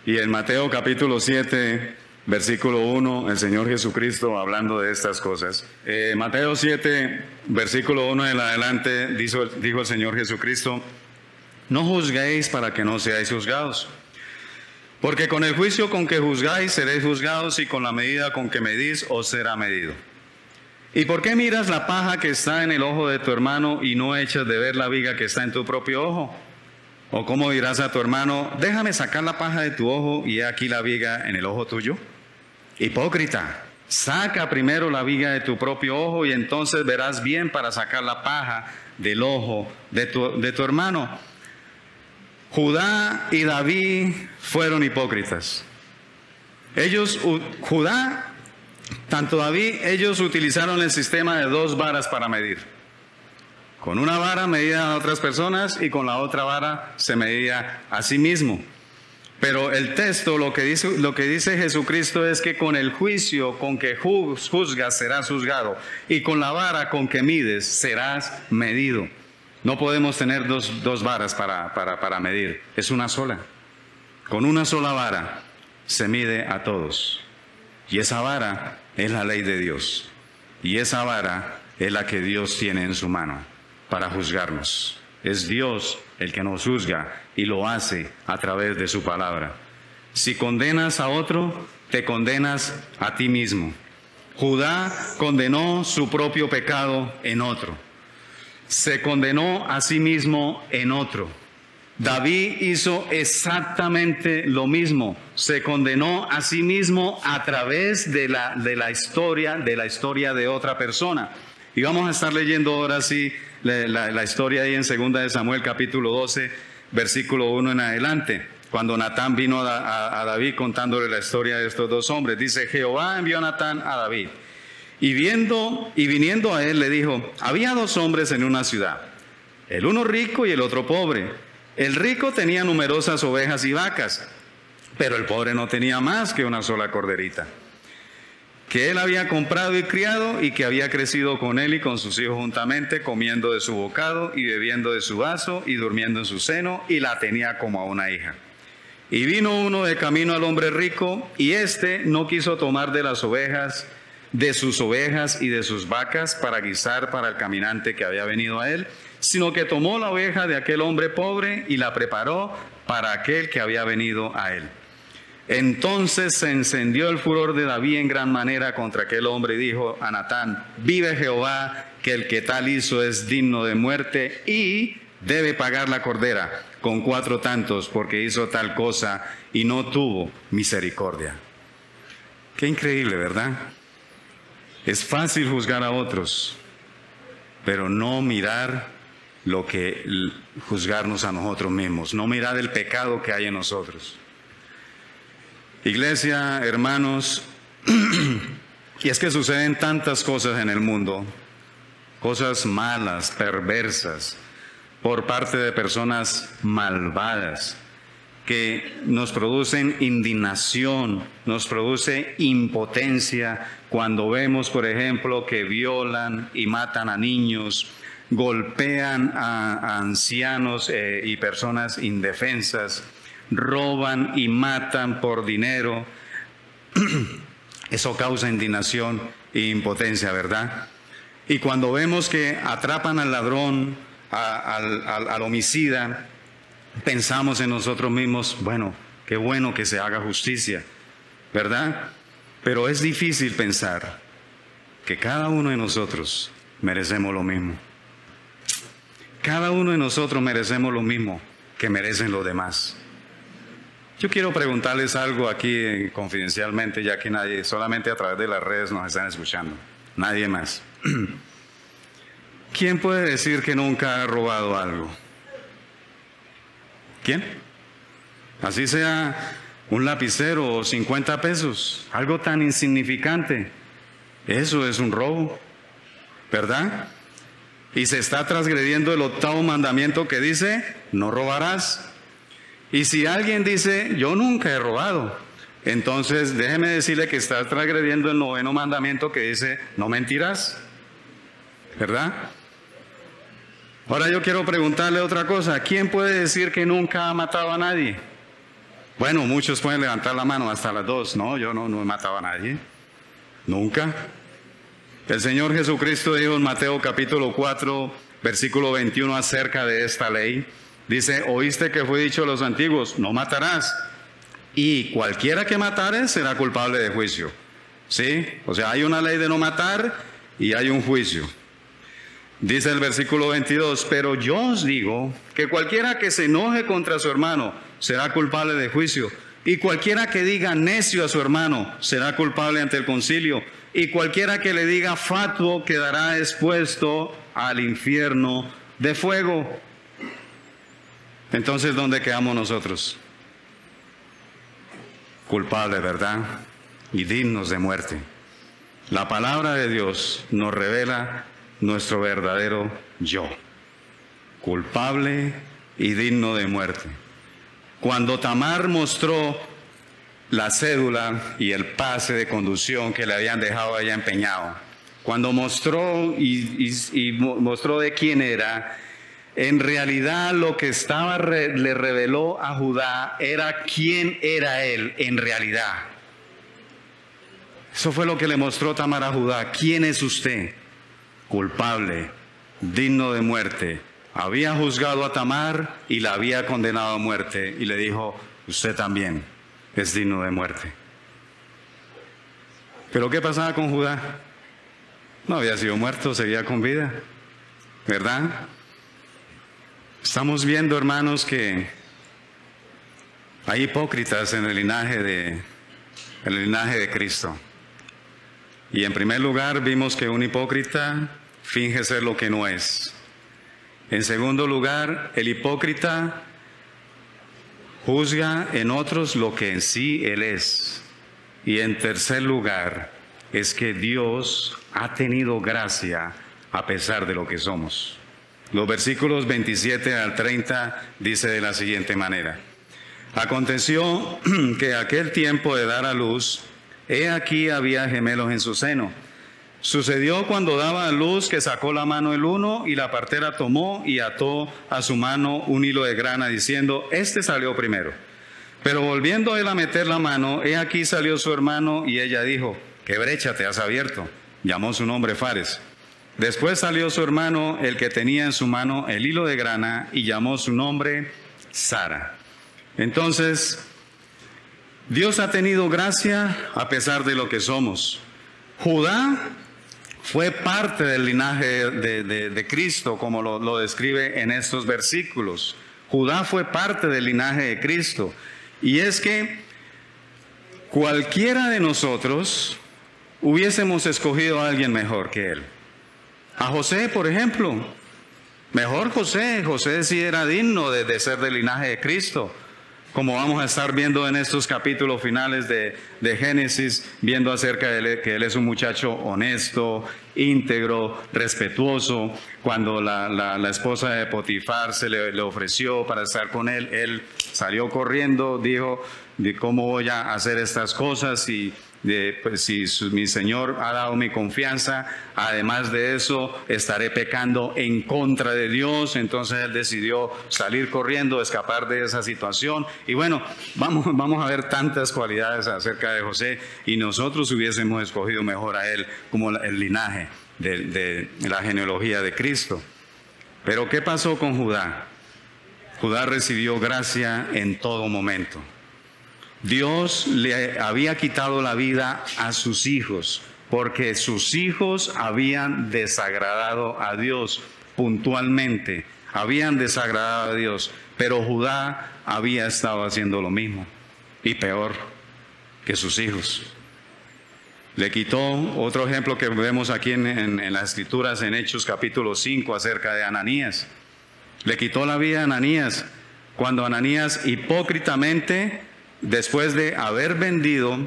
Y en Mateo capítulo 7, versículo 1, el Señor Jesucristo hablando de estas cosas. Mateo 7, versículo 1 en adelante, dijo el Señor Jesucristo: no juzguéis para que no seáis juzgados. Porque con el juicio con que juzgáis seréis juzgados, y con la medida con que medís os será medido. ¿Y por qué miras la paja que está en el ojo de tu hermano y no echas de ver la viga que está en tu propio ojo? ¿O cómo dirás a tu hermano, déjame sacar la paja de tu ojo y he aquí la viga en el ojo tuyo? Hipócrita, saca primero la viga de tu propio ojo y entonces verás bien para sacar la paja del ojo de tu hermano. Judá y David fueron hipócritas. Tanto David, ellos utilizaron el sistema de 2 varas para medir. Con una vara medían a otras personas y con la otra vara se medía a sí mismo. Pero el texto lo que dice Jesucristo es que con el juicio con que juzgas serás juzgado, y con la vara con que mides serás medido. No podemos tener dos varas para medir, es una sola. Con una sola vara se mide a todos. Y esa vara es la ley de Dios. Y esa vara es la que Dios tiene en su mano para juzgarnos. Es Dios el que nos juzga y lo hace a través de su palabra. Si condenas a otro, te condenas a ti mismo. Judá condenó su propio pecado en otro. Se condenó a sí mismo en otro. David hizo exactamente lo mismo. Se condenó a sí mismo a través de la historia de otra persona. Y vamos a estar leyendo ahora sí la historia ahí en 2 de Samuel capítulo 12, versículo 1 en adelante. Cuando Natán vino a David contándole la historia de estos 2 hombres. Dice, Jehová envió a Natán a David. Y viniendo a él le dijo, había 2 hombres en una ciudad, el uno rico y el otro pobre. El rico tenía numerosas ovejas y vacas, pero el pobre no tenía más que una sola corderita, que él había comprado y criado, y que había crecido con él y con sus hijos juntamente, comiendo de su bocado y bebiendo de su vaso y durmiendo en su seno, y la tenía como a una hija. Y vino uno de camino al hombre rico, y éste no quiso tomar de las ovejas, de sus ovejas y de sus vacas para guisar para el caminante que había venido a él, sino que tomó la oveja de aquel hombre pobre y la preparó para aquel que había venido a él. Entonces se encendió el furor de David en gran manera contra aquel hombre y dijo a Natán, vive Jehová, que el que tal hizo es digno de muerte y debe pagar la cordera con 4 tantos, porque hizo tal cosa y no tuvo misericordia. Qué increíble, ¿verdad? Es fácil juzgar a otros, pero no mirar juzgarnos a nosotros mismos, no mirar el pecado que hay en nosotros. Iglesia, hermanos, y es que suceden tantas cosas en el mundo, cosas malas, perversas, por parte de personas malvadas, que nos producen indignación, nos produce impotencia cuando vemos, por ejemplo, que violan y matan a niños, golpean a ancianos y personas indefensas, roban y matan por dinero. Eso causa indignación e impotencia, ¿verdad? Y cuando vemos que atrapan al ladrón, al homicida, pensamos en nosotros mismos, bueno, qué bueno que se haga justicia, ¿verdad? Pero es difícil pensar que cada uno de nosotros merecemos lo mismo. Cada uno de nosotros merecemos lo mismo que merecen los demás. Yo quiero preguntarles algo aquí confidencialmente, ya que nadie, solamente a través de las redes nos están escuchando, nadie más. ¿Quién puede decir que nunca ha robado algo? ¿Quién? Así sea un lapicero o 50 pesos, algo tan insignificante. Eso es un robo, ¿verdad? Y se está transgrediendo el 8º mandamiento que dice, no robarás. Y si alguien dice, yo nunca he robado, entonces déjeme decirle que está transgrediendo el 9º mandamiento que dice, no mentirás, ¿verdad? Ahora yo quiero preguntarle otra cosa. ¿Quién puede decir que nunca ha matado a nadie? Bueno, muchos pueden levantar la mano hasta las 2. No, yo no he matado a nadie. Nunca. El Señor Jesucristo dijo en Mateo capítulo 4, versículo 21 acerca de esta ley. Dice, oíste que fue dicho a los antiguos, no matarás. Y cualquiera que matare será culpable de juicio. ¿Sí? O sea, hay una ley de no matar y hay un juicio. Dice el versículo 22, pero yo os digo que cualquiera que se enoje contra su hermano será culpable de juicio, y cualquiera que diga necio a su hermano será culpable ante el concilio, y cualquiera que le diga fatuo quedará expuesto al infierno de fuego. Entonces, ¿dónde quedamos nosotros? Culpables, ¿verdad? Y dignos de muerte. La palabra de Dios nos revela nuestro verdadero yo, culpable y digno de muerte. Cuando Tamar mostró la cédula y el pase de conducción que le habían dejado allá empeñado, cuando mostró y mostró de quién era, en realidad lo que le reveló a Judá era quién era él en realidad. Eso fue lo que le mostró Tamar a Judá. ¿Quién es usted? Culpable, digno de muerte. Había juzgado a Tamar y la había condenado a muerte, y le dijo, usted también es digno de muerte. Pero ¿qué pasaba con Judá? No había sido muerto, seguía con vida, ¿verdad? Estamos viendo, hermanos, que hay hipócritas en el linaje de Cristo. Y en primer lugar vimos que un hipócrita finge ser lo que no es. En segundo lugar, el hipócrita juzga en otros lo que en sí él es. Y en tercer lugar, es que Dios ha tenido gracia a pesar de lo que somos. Los versículos 27 al 30 dice de la siguiente manera: aconteció que aquel tiempo de dar a luz, he aquí había gemelos en su seno. Sucedió cuando daba a luz que sacó la mano el uno, y la partera tomó y ató a su mano un hilo de grana, diciendo, este salió primero. Pero volviendo él a meter la mano, he aquí salió su hermano, y ella dijo, ¿qué brecha te has abierto? Llamó su nombre Fares. Después salió su hermano, el que tenía en su mano el hilo de grana, y llamó su nombre Sara. Entonces, Dios ha tenido gracia a pesar de lo que somos. Judá fue parte del linaje de Cristo, como lo describe en estos versículos. Judá fue parte del linaje de Cristo. Y es que cualquiera de nosotros hubiésemos escogido a alguien mejor que él. A José, por ejemplo. Mejor José. José sí era digno de ser del linaje de Cristo. Como vamos a estar viendo en estos capítulos finales de Génesis, viendo acerca de él, que él es un muchacho honesto, íntegro, respetuoso. Cuando la esposa de Potifar se le ofreció para estar con él, él salió corriendo, dijo, ¿cómo voy a hacer estas cosas? Pues si mi Señor ha dado mi confianza, además de eso estaré pecando en contra de Dios. Entonces él decidió salir corriendo, escapar de esa situación. Y bueno, vamos a ver tantas cualidades acerca de José, y nosotros hubiésemos escogido mejor a él como el linaje de la genealogía de Cristo. Pero ¿qué pasó con Judá? Judá recibió gracia en todo momento. Dios le había quitado la vida a sus hijos porque sus hijos habían desagradado a Dios puntualmente, habían desagradado a Dios, pero Judá había estado haciendo lo mismo y peor que sus hijos. Le quitó, otro ejemplo que vemos aquí en las Escrituras, en Hechos capítulo 5, acerca de Ananías. Le quitó la vida a Ananías cuando Ananías hipócritamente, después de haber vendido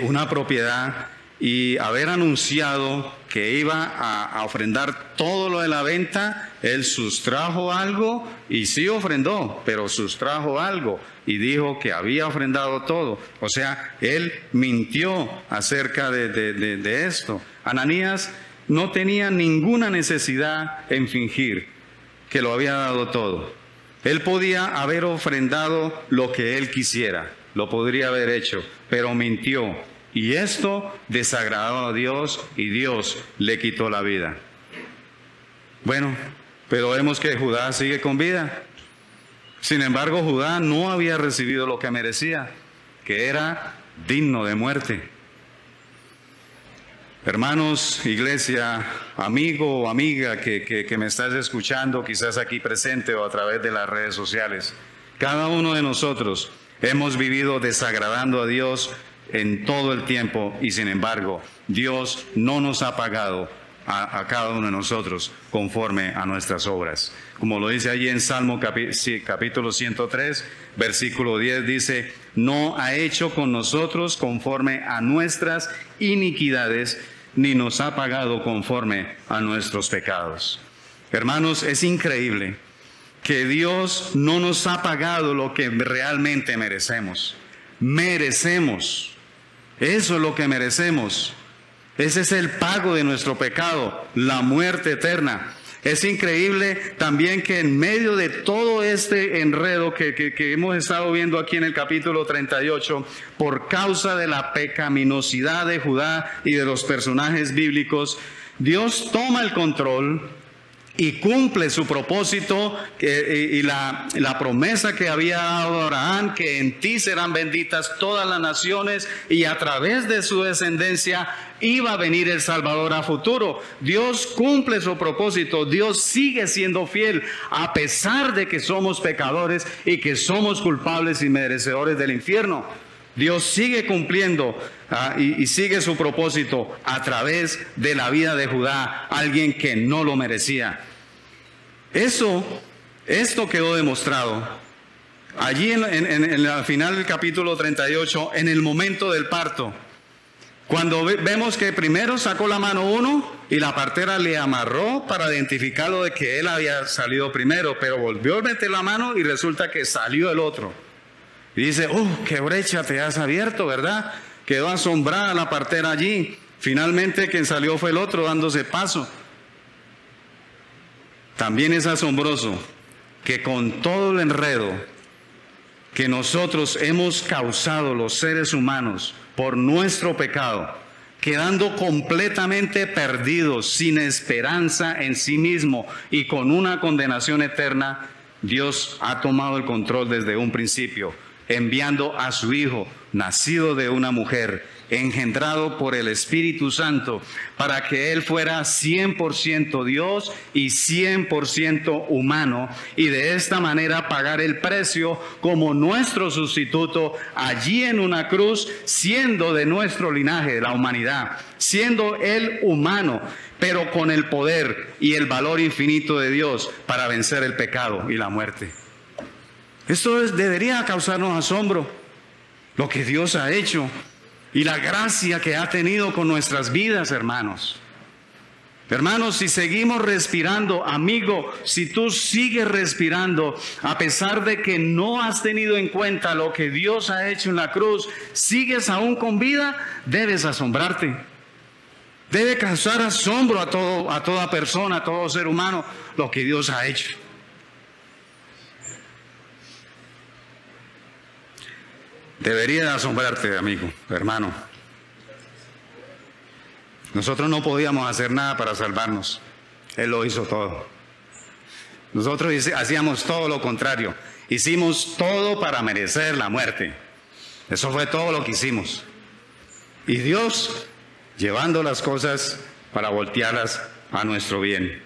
una propiedad y haber anunciado que iba a ofrendar todo lo de la venta, él sustrajo algo y sí ofrendó, pero sustrajo algo y dijo que había ofrendado todo. O sea, él mintió acerca de esto. Ananías no tenía ninguna necesidad en fingir que lo había dado todo. Él podía haber ofrendado lo que él quisiera, lo podría haber hecho, pero mintió. Y esto desagradó a Dios y Dios le quitó la vida. Bueno, pero vemos que Judá sigue con vida. Sin embargo, Judá no había recibido lo que merecía, que era digno de muerte. Hermanos, iglesia, amigo o amiga que me estás escuchando, quizás aquí presente o a través de las redes sociales, cada uno de nosotros hemos vivido desagradando a Dios en todo el tiempo y sin embargo Dios no nos ha pagado a cada uno de nosotros conforme a nuestras obras. Como lo dice allí en Salmo capítulo 103, versículo 10, dice: no ha hecho con nosotros conforme a nuestras iniquidades, ni nos ha pagado conforme a nuestros pecados. Hermanos, es increíble que Dios no nos ha pagado lo que realmente merecemos. Merecemos. Eso es lo que merecemos. Ese es el pago de nuestro pecado, la muerte eterna. Es increíble también que en medio de todo este enredo que hemos estado viendo aquí en el capítulo 38, por causa de la pecaminosidad de Judá y de los personajes bíblicos, Dios toma el control y cumple su propósito y la promesa que había dado a Abraham, que en ti serán benditas todas las naciones y a través de su descendencia iba a venir el Salvador a futuro. Dios cumple su propósito, Dios sigue siendo fiel a pesar de que somos pecadores y que somos culpables y merecedores del infierno. Dios sigue cumpliendo y sigue su propósito a través de la vida de Judá, alguien que no lo merecía. Esto quedó demostrado allí en la final del capítulo 38, en el momento del parto. Cuando vemos que primero sacó la mano uno y la partera le amarró para identificarlo de que él había salido primero, pero volvió a meter la mano y resulta que salió el otro. Y dice: qué brecha te has abierto, ¿verdad? Quedó asombrada la partera allí. Finalmente quien salió fue el otro dándose paso. También es asombroso que con todo el enredo que nosotros hemos causado los seres humanos por nuestro pecado, quedando completamente perdidos, sin esperanza en sí mismo y con una condenación eterna, Dios ha tomado el control desde un principio, enviando a su Hijo, nacido de una mujer, engendrado por el Espíritu Santo, para que Él fuera 100% Dios y 100% humano, y de esta manera pagar el precio como nuestro sustituto allí en una cruz, siendo de nuestro linaje, de la humanidad, siendo Él humano, pero con el poder y el valor infinito de Dios para vencer el pecado y la muerte. Esto debería causarnos asombro, lo que Dios ha hecho y la gracia que ha tenido con nuestras vidas, hermanos. Hermanos, si seguimos respirando, amigo, si tú sigues respirando, a pesar de que no has tenido en cuenta lo que Dios ha hecho en la cruz, sigues aún con vida, debes asombrarte. Debe causar asombro a toda persona, a todo ser humano, lo que Dios ha hecho. Debería asombrarte, amigo, hermano. Nosotros no podíamos hacer nada para salvarnos. Él lo hizo todo. Nosotros hacíamos todo lo contrario. Hicimos todo para merecer la muerte. Eso fue todo lo que hicimos. Y Dios llevando las cosas para voltearlas a nuestro bien.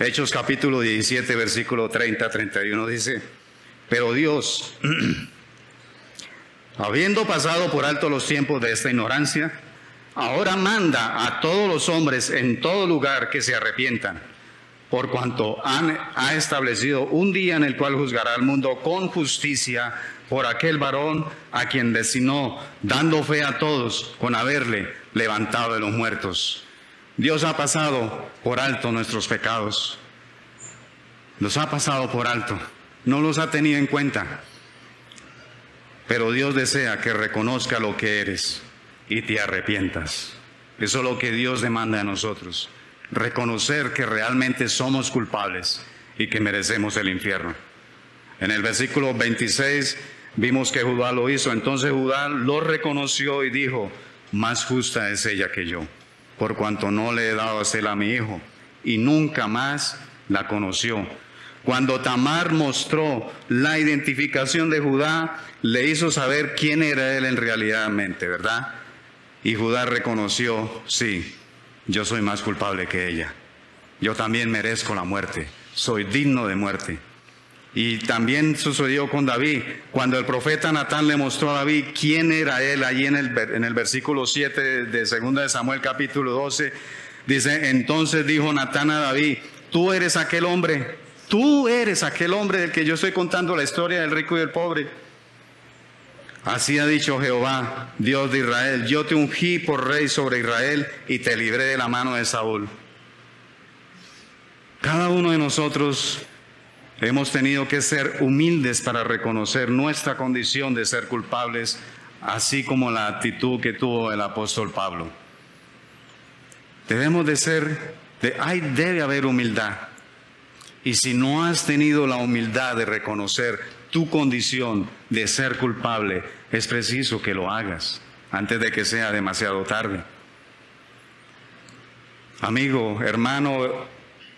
Hechos capítulo 17, versículo 30-31 dice: pero Dios, habiendo pasado por alto los tiempos de esta ignorancia, ahora manda a todos los hombres en todo lugar que se arrepientan, por cuanto ha establecido un día en el cual juzgará al mundo con justicia por aquel varón a quien designó, dando fe a todos con haberle levantado de los muertos. Dios ha pasado por alto nuestros pecados. Los ha pasado por alto. No los ha tenido en cuenta. Pero Dios desea que reconozca lo que eres y te arrepientas. Eso es lo que Dios demanda de nosotros. Reconocer que realmente somos culpables y que merecemos el infierno. En el versículo 26 vimos que Judá lo hizo. Entonces Judá lo reconoció y dijo: más justa es ella que yo, por cuanto no le he dado a Sela a mi hijo, y nunca más la conoció. Cuando Tamar mostró la identificación de Judá, le hizo saber quién era él en realidadmente, ¿verdad? Y Judá reconoció: sí, yo soy más culpable que ella. Yo también merezco la muerte, soy digno de muerte. Y también sucedió con David, cuando el profeta Natán le mostró a David quién era él, allí en el versículo 7 de 2 de Samuel capítulo 12, dice: entonces dijo Natán a David: tú eres aquel hombre del que yo estoy contando la historia del rico y del pobre. Así ha dicho Jehová, Dios de Israel: yo te ungí por rey sobre Israel y te libré de la mano de Saúl. Cada uno de nosotros hemos tenido que ser humildes para reconocer nuestra condición de ser culpables, así como la actitud que tuvo el apóstol Pablo. Debemos debe haber humildad. Y si no has tenido la humildad de reconocer tu condición de ser culpable, es preciso que lo hagas antes de que sea demasiado tarde. Amigo, hermano,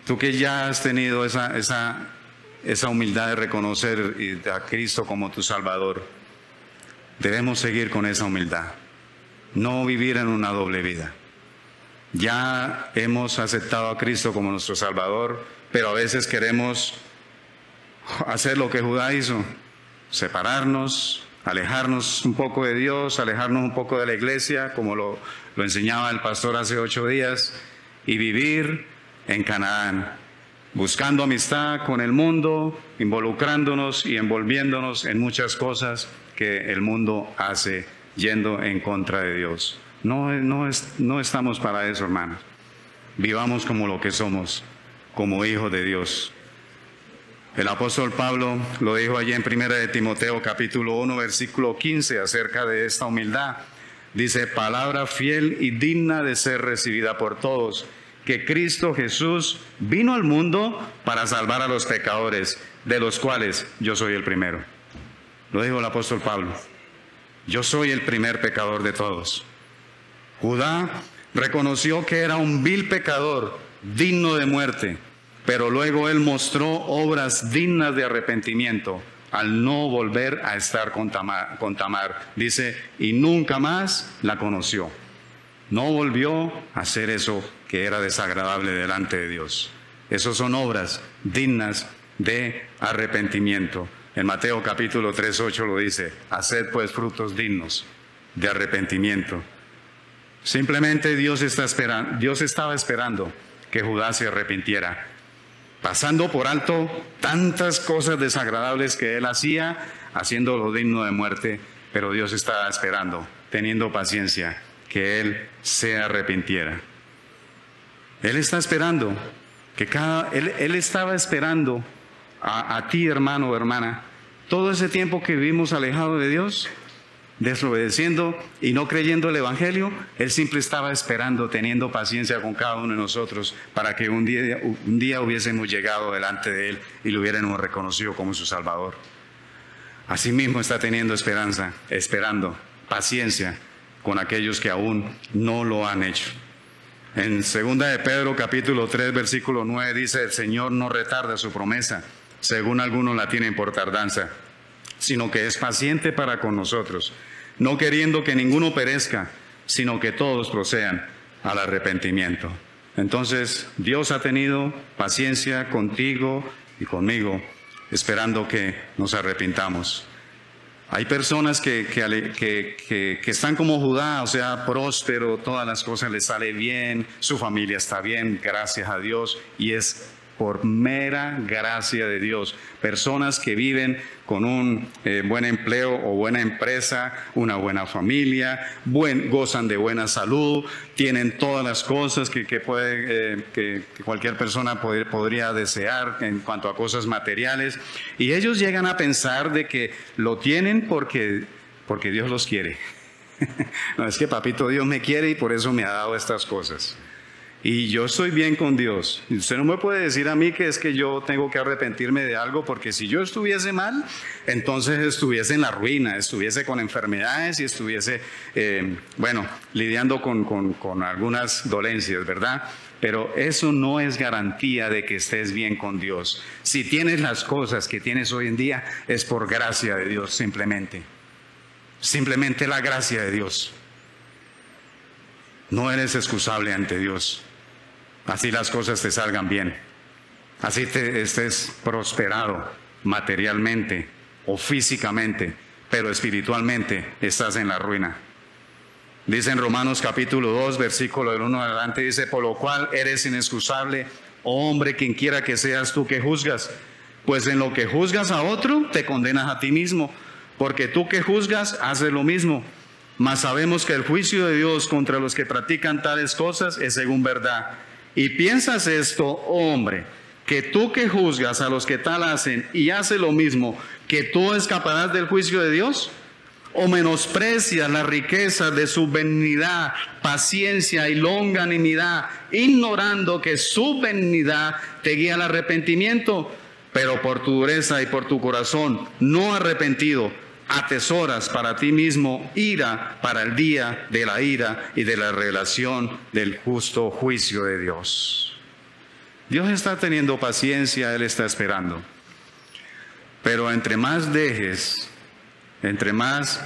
tú que ya has tenido esa humildad de reconocer a Cristo como tu Salvador, debemos seguir con esa humildad, no vivir en una doble vida. Ya hemos aceptado a Cristo como nuestro Salvador, pero a veces queremos hacer lo que Judá hizo: separarnos, alejarnos un poco de Dios, alejarnos un poco de la iglesia, como lo enseñaba el pastor hace 8 días, y vivir en Canaán, buscando amistad con el mundo, involucrándonos y envolviéndonos en muchas cosas que el mundo hace, yendo en contra de Dios. No estamos para eso, hermanos. Vivamos como lo que somos, como hijos de Dios. El apóstol Pablo lo dijo allí en 1 de Timoteo capítulo 1 versículo 15 acerca de esta humildad. Dice: palabra fiel y digna de ser recibida por todos, que Cristo Jesús vino al mundo para salvar a los pecadores, de los cuales yo soy el primero. Lo dijo el apóstol Pablo. Yo soy el primer pecador de todos. Judá reconoció que era un vil pecador, digno de muerte, pero luego él mostró obras dignas de arrepentimiento al no volver a estar con Tamar. Dice, y nunca más la conoció. No volvió a hacer eso que era desagradable delante de Dios. Esas son obras dignas de arrepentimiento. En Mateo capítulo 3:8 lo dice, haced pues frutos dignos de arrepentimiento. Simplemente Dios estaba esperando que Judá se arrepintiera, pasando por alto tantas cosas desagradables que él hacía, haciéndolo digno de muerte, pero Dios estaba esperando, teniendo paciencia, que él se arrepintiera. Él está esperando, él estaba esperando a ti, hermano o hermana, todo ese tiempo que vivimos alejados de Dios, desobedeciendo y no creyendo el Evangelio. Él siempre estaba esperando, teniendo paciencia con cada uno de nosotros, para que un día hubiésemos llegado delante de Él y lo hubiéramos reconocido como su Salvador. Asimismo está teniendo esperando paciencia con aquellos que aún no lo han hecho. En 2 de Pedro capítulo 3 versículo 9 dice, el Señor no retarda su promesa, según algunos la tienen por tardanza, sino que es paciente para con nosotros, no queriendo que ninguno perezca, sino que todos procedan al arrepentimiento. Entonces, Dios ha tenido paciencia contigo y conmigo, esperando que nos arrepintamos. Hay personas que están como Judá, o sea, próspero, todas las cosas les salen bien, su familia está bien, gracias a Dios, y es por mera gracia de Dios. Personas que viven con un buen empleo o buena empresa, una buena familia, gozan de buena salud, tienen todas las cosas que cualquier persona podría desear en cuanto a cosas materiales, y ellos llegan a pensar de que lo tienen porque Dios los quiere. No, es que papito Dios me quiere y por eso me ha dado estas cosas. Y yo estoy bien con Dios. Y usted no me puede decir a mí que es que yo tengo que arrepentirme de algo, porque si yo estuviese mal, entonces estuviese en la ruina, estuviese con enfermedades y estuviese, lidiando con algunas dolencias, ¿verdad? Pero eso no es garantía de que estés bien con Dios. Si tienes las cosas que tienes hoy en día, es por gracia de Dios simplemente. Simplemente la gracia de Dios. No eres excusable ante Dios. Así las cosas te salgan bien. Así te estés prosperado materialmente o físicamente, pero espiritualmente estás en la ruina. Dice en Romanos capítulo 2, versículo del 1 adelante, dice, por lo cual eres inexcusable, oh hombre, quien quiera que seas tú que juzgas. Pues en lo que juzgas a otro, te condenas a ti mismo, porque tú que juzgas, haces lo mismo. Mas sabemos que el juicio de Dios contra los que practican tales cosas es según verdad. Y piensas esto, oh hombre, que tú que juzgas a los que tal hacen y haces lo mismo, que tú escaparás del juicio de Dios, o menosprecias la riqueza de su benignidad, paciencia y longanimidad, ignorando que su benignidad te guía al arrepentimiento, pero por tu dureza y por tu corazón no arrepentido, atesoras para ti mismo ira para el día de la ira y de la revelación del justo juicio de Dios. Dios está teniendo paciencia, Él está esperando. Pero entre más dejes, entre más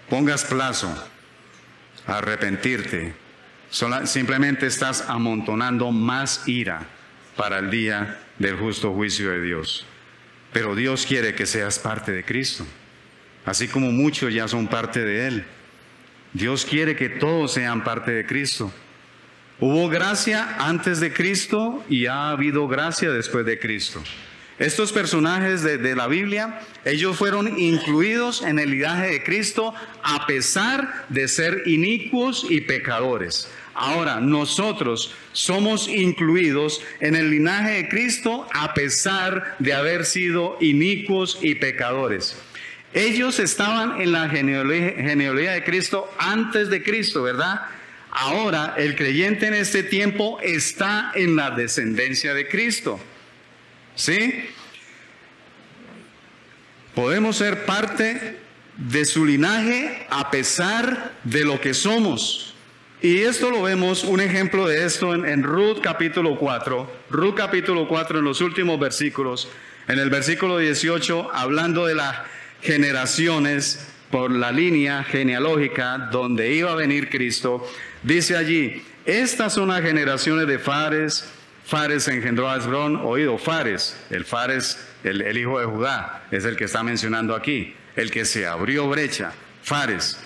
pongas plazo a arrepentirte, simplemente estás amontonando más ira para el día del justo juicio de Dios. Pero Dios quiere que seas parte de Cristo, así como muchos ya son parte de Él. Dios quiere que todos sean parte de Cristo. Hubo gracia antes de Cristo y ha habido gracia después de Cristo. Estos personajes de la Biblia, ellos fueron incluidos en el linaje de Cristo a pesar de ser inicuos y pecadores. Ahora, nosotros somos incluidos en el linaje de Cristo a pesar de haber sido inicuos y pecadores. Ellos estaban en la genealogía de Cristo antes de Cristo, ¿verdad? Ahora, el creyente en este tiempo está en la descendencia de Cristo. ¿Sí? Podemos ser parte de su linaje a pesar de lo que somos. Y esto lo vemos, un ejemplo de esto en Ruth capítulo 4. Ruth capítulo 4, en los últimos versículos. En el versículo 18, hablando de las generaciones por la línea genealógica donde iba a venir Cristo, dice allí, estas son las generaciones de Fares. Fares engendró a Esbrón, oído, Fares, el hijo de Judá, es el que está mencionando aquí, el que se abrió brecha, Fares.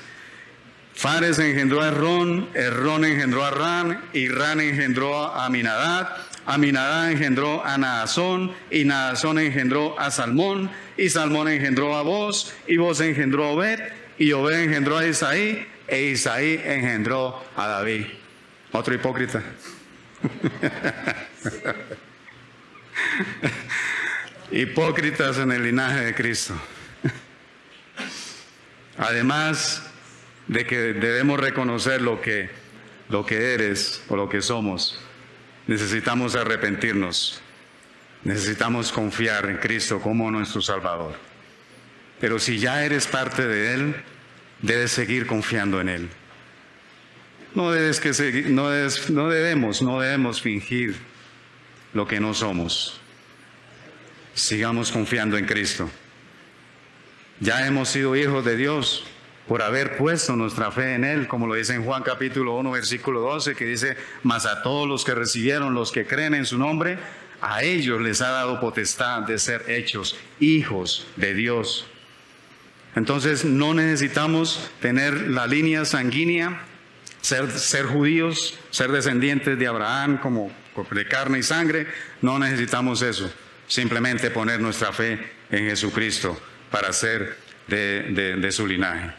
Fares engendró a Errón, Errón engendró a Ran, y Ran engendró a Aminadab, Aminadab engendró a Naasón, y Naasón engendró a Salmón, y Salmón engendró a Boz, y Boz engendró a Obed, y Obed engendró a Isaí, e Isaí engendró a David. Otro hipócrita. Hipócritas en el linaje de Cristo. Además de que debemos reconocer lo que eres o lo que somos, necesitamos arrepentirnos, necesitamos confiar en Cristo como nuestro Salvador. Pero si ya eres parte de Él, debes seguir confiando en Él. No debemos fingir lo que no somos. Sigamos confiando en Cristo. Ya hemos sido hijos de Dios por haber puesto nuestra fe en Él, como lo dice en Juan capítulo 1, versículo 12, que dice, mas a todos los que recibieron, los que creen en su nombre, a ellos les ha dado potestad de ser hechos hijos de Dios. Entonces no necesitamos tener la línea sanguínea, ser judíos, ser descendientes de Abraham como de carne y sangre. No necesitamos eso, simplemente poner nuestra fe en Jesucristo para ser de su linaje.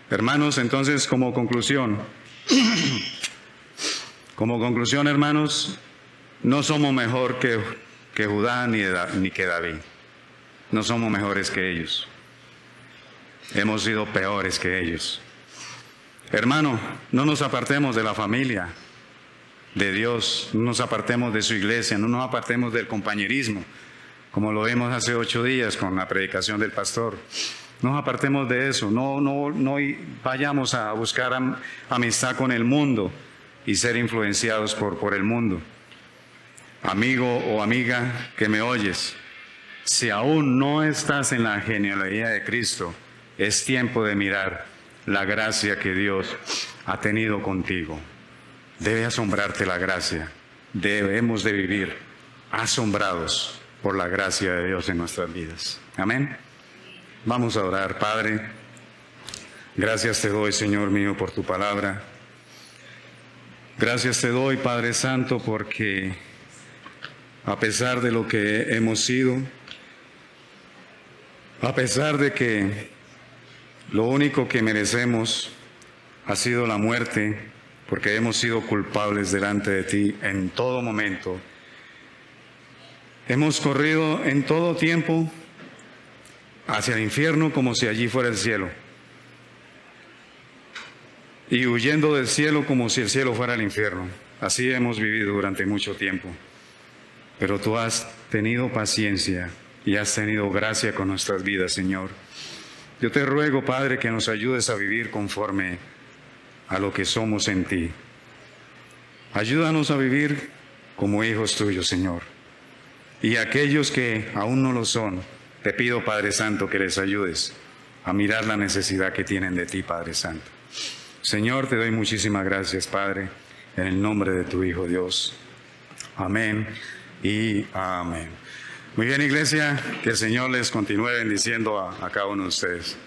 Hermanos, entonces como conclusión, hermanos, no somos mejor que Judá ni que David. No somos mejores que ellos. Hemos sido peores que ellos. Hermano, no nos apartemos de la familia de Dios, no nos apartemos de su iglesia, no nos apartemos del compañerismo, como lo vimos hace 8 días con la predicación del pastor. No nos apartemos de eso, no vayamos a buscar amistad con el mundo y ser influenciados por el mundo. Amigo o amiga que me oyes, si aún no estás en la genealogía de Cristo, es tiempo de mirar la gracia que Dios ha tenido contigo. Debe asombrarte la gracia. Debemos de vivir asombrados por la gracia de Dios en nuestras vidas. Amén. Vamos a orar. Padre, gracias te doy, Señor mío, por tu palabra. Gracias te doy, Padre Santo, porque a pesar de lo que hemos sido, a pesar de que lo único que merecemos ha sido la muerte, porque hemos sido culpables delante de ti en todo momento. Hemos corrido en todo tiempo hacia el infierno como si allí fuera el cielo, y huyendo del cielo como si el cielo fuera el infierno. Así hemos vivido durante mucho tiempo. Pero tú has tenido paciencia y has tenido gracia con nuestras vidas, Señor. Yo te ruego, Padre, que nos ayudes a vivir conforme a lo que somos en ti. Ayúdanos a vivir como hijos tuyos, Señor. Y aquellos que aún no lo son, te pido, Padre Santo, que les ayudes a mirar la necesidad que tienen de ti, Padre Santo. Señor, te doy muchísimas gracias, Padre, en el nombre de tu Hijo Dios. Amén y amén. Muy bien, iglesia, que el Señor les continúe bendiciendo a cada uno de ustedes.